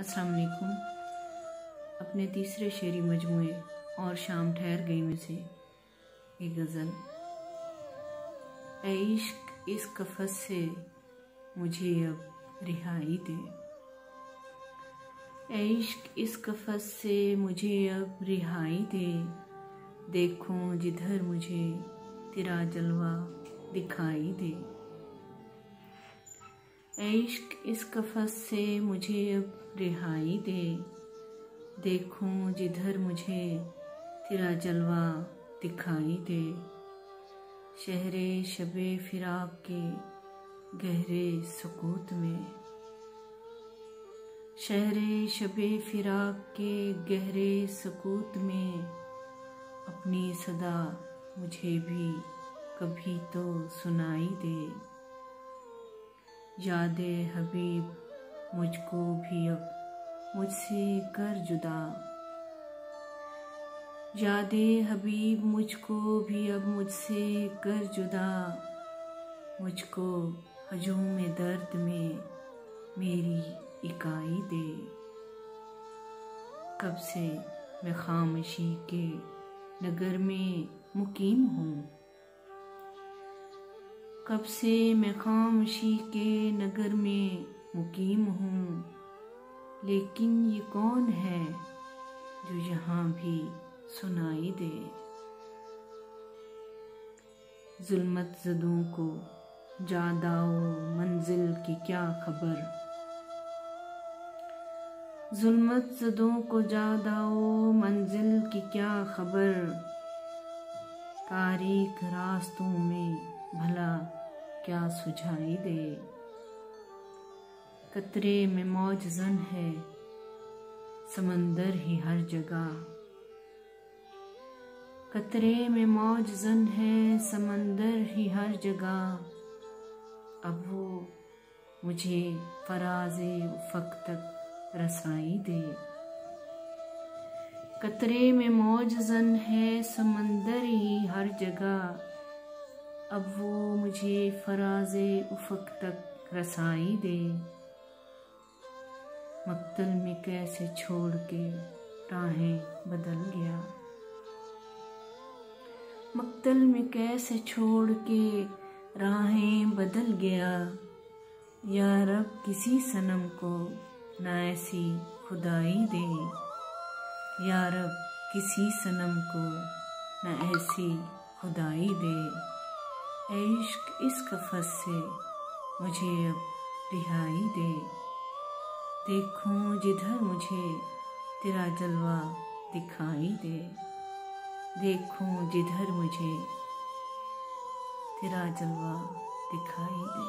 अस्सलाम वालेकुम। अपने तीसरे शेरी मजमूए और शाम ठहर गई में से एक गज़ल। ऐ इश्क इस कफ़स से मुझे अब रिहाई दे, ऐ इश्क इस कफ़स से मुझे अब रिहाई दे, देखूं जिधर मुझे तेरा जलवा दिखाई दे। ऐ इश्क इस कफ़स से मुझे अब रिहाई दे, देखूं जिधर मुझे तेरा जलवा दिखाई दे। शहरे शबे फिराक के गहरे सुकूत में, शहरे शबे फिराक के गहरे सुकूत में, अपनी सदा मुझे भी कभी तो सुनाई दे। यादे हबीब मुझको भी अब मुझसे कर जुदा, यादे हबीब मुझको भी अब मुझसे कर जुदा, मुझको हजूम दर्द में मेरी इकाई दे। कब से मैं खामोशी के नगर में मुकीम हूँ, कब से मैं खामोशी के नगर में मुकीम हूँ, लेकिन ये कौन है जो यहाँ भी सुनाई दे। जुल्मत ज़दों को जादाओ मंजिल की क्या खबर, जुल्मत ज़दों को जादाओ मंजिल की क्या खबर, तारीख रास्तों में भला क्या सुझाई दे। कतरे में मौज ज़न है समंदर ही हर जगह, कतरे में मौज ज़न है समंदर ही हर जगह, अब वो मुझे फराज़े उफ़क़ तक रसाई दे। कतरे में मौज ज़न है समंदर ही हर जगह, अब वो मुझे फराज़े उफ़क़ तक रसाई दे। मक्तल में कैसे छोड़ के राहें बदल गया, मक्तल में कैसे छोड़ के राहें बदल गया, या रब किसी सनम को न ऐसी खुदाई दे, या रब किसी सनम को न ऐसी खुदाई दे। ऐ इश्क इस कफ़स से मुझे अब रिहाई दे, देखूं जिधर मुझे तेरा जलवा दिखाई दे, देखूं जिधर मुझे तेरा जलवा दिखाई दे।